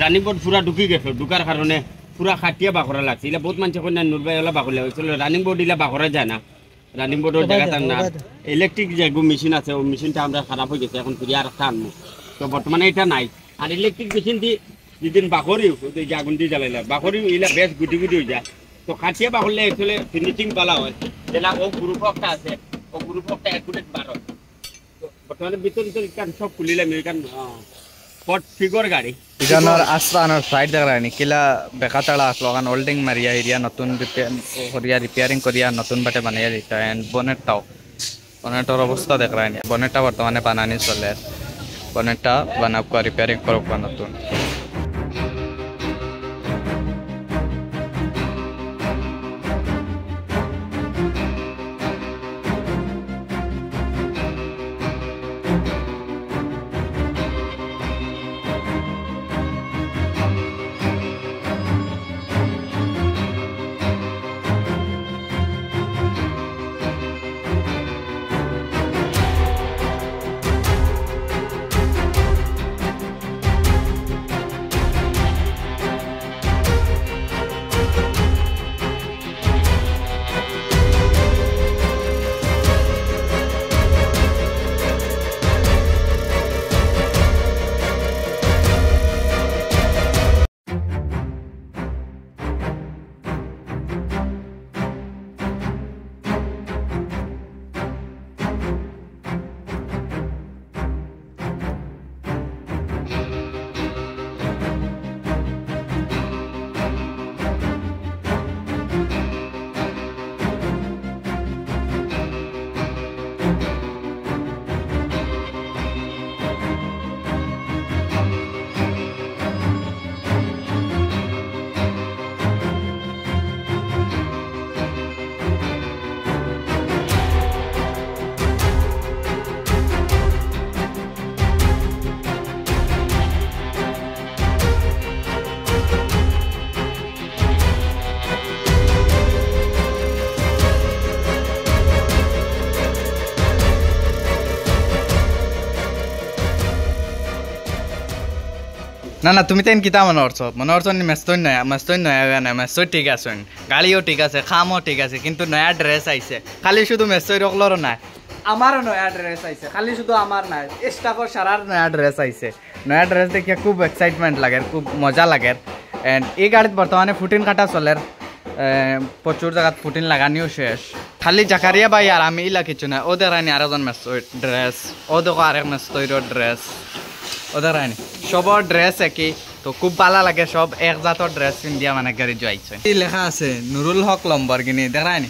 running board পুরা ঢুকি গেছে ঢুকার কারণে পুরা খাটিয়া বাখরা লাগছে এলা বহুত মানুষ কন্যা নুরবাই ওলা বাখলে হয়েছিল রানিং বোর্ড ইলা বাখরা যায় না রানিং বোর্ডের জায়গাটা না ইলেকট্রিক যে মেশিন আছে ওই মেশিনটা আমরা খারাপ হয়ে গেছে এখন ফিরে আর একটা আনবো তো বর্তমানে এটা নাই আর ইলেকট্রিক মেশিন দিয়ে যেদিন বাখরিও যে আগুন দিয়ে জ্বালাইলে বাখরিও ইলা বেশ গুটি গুটি হয়ে যায় তো খাটিয়া বাখলে আসলে ফিনিশিং পালা হয় যেটা ও গ্রুপ একটা আছে ও গ্রুপ একটা অ্যাকুরেট বার হয় তো বর্তমানে ভিতর সব খুলিলাম এখান ফট ফিগর গাড়ি ইজানোর আস্তানোর সাইড দেখানি কিলা বেকাতাড়া আসলো কারণ হোল্ডিং মারিয়া এরিয়া নতুন রিপেয়ারিং করিয়া নতুন বাটে বানাইয়া দিতা এন্ড বনেটের অবস্থা দেখানি বনেটটা বর্তমানে বানানি চলে বনেটটা বানাব রিপেয়ারিং করব নতুন না না তুমি তাই কিতা মনে করছো মেস্তই নয়া মেস্তই ঠিক আছে গাড়িও ঠিক আছে খামও ঠিক আছে কিন্তু নয়া ড্রেস আইছে খালি শুধু মেস্তই রকলরও নাই আমারও নয়া ড্রেস আইছে খালি শুধু আমার নাই স্টাফর সারার নয়া ড্রেস আইছে নয়া ড্রেস দেখিয়া খুব এক্সাইটমেন্ট লাগে খুব মজা লাগে এন্ড এই গাড়িত বর্তমানে ফুটিন কাটা চলে প্রচুর জায়গাত ফুটিন লাগানিও শেষ খালি জাকারিয়া ভাই আর আমি ইলা কিছু না ওদের আনি আর একজন মেস্তই ড্রেস ও দেখো আরেক মেস্তইর ড্রেস ওদের আনি সবর ড্রেস একই তো খুব ভালো লাগে সব এক জাতর ড্রেস পিন্ধিয়া মানে গাড়ি যাইছে এই লেখা আছে নুরুল হক লম্বরগিনি দেখায়নি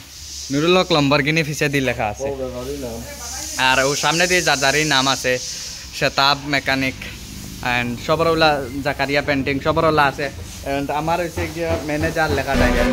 নুরুল হক লম্বরগিনি ফিসে দি লেখা আছে আর ও সামনে দিয়ে যার নাম আছে শেতাব মেকানিক এন্ড সবর ওলা জাকারিয়া পেন্টিং সবর ওলা আছে এন্ড আমার হচ্ছে গিয়া ম্যানেজার লেখা থাকে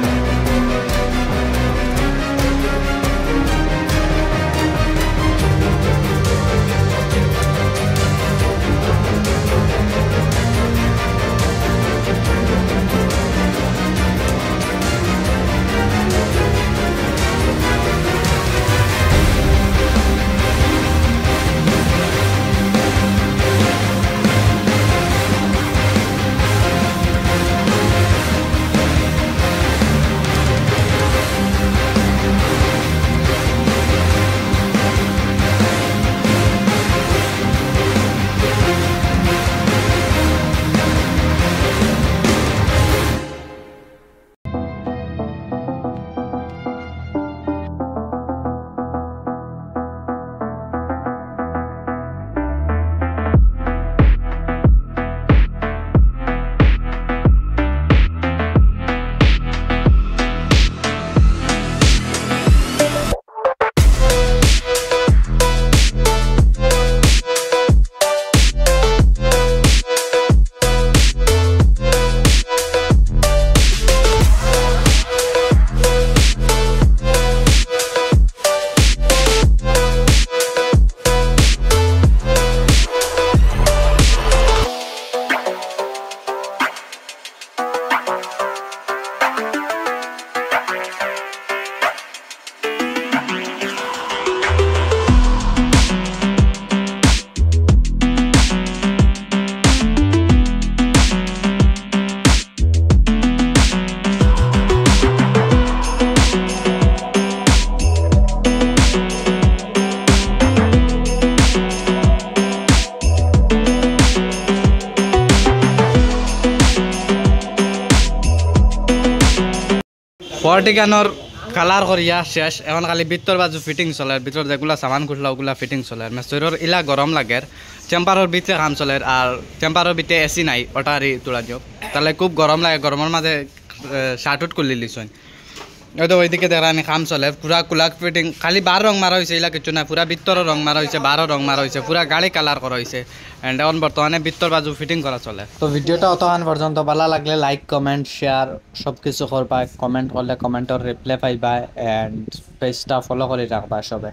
পলিটিকানোর কালার করিয়া শেষ এখন খালি ভিতর বাজু ফিটিং চলে ভিতর যেগুলা সামান খুঁজলা ওগুলা ফিটিং চলে মেসইর ইলা গরম লাগে চেম্বারের ভিতরে কাম চলে আর চেম্বারের ভিতরে এসি নাই ওটারই তোলা দিও তাহলে খুব গরম লাগে গরমের মাঝে শার্টউট করলি লিছুন ওই তো ওইদিকে দেখানি কাম চলে পুরা কুলাক ফিটিং খালি 12 রং মারা হয়েছে এলা কিছু না পুরা ভিতরের রং মারা হয়েছে 12 রং মারা হয়েছে পুরা গাড়ি কালার করা হয়েছে এন্ড এখন বর্তমানে ভিতর বাজু ফিটিং করা চলে তো ভিডিওটা অতক্ষণ পর্যন্ত ভালো লাগলে লাইক কমেন্ট শেয়ার সব কিছু করবা কমেন্ট করলে কমেন্টর রিপ্লাই পাইবা এন্ড পেজটা ফলো করে রাখবা সবে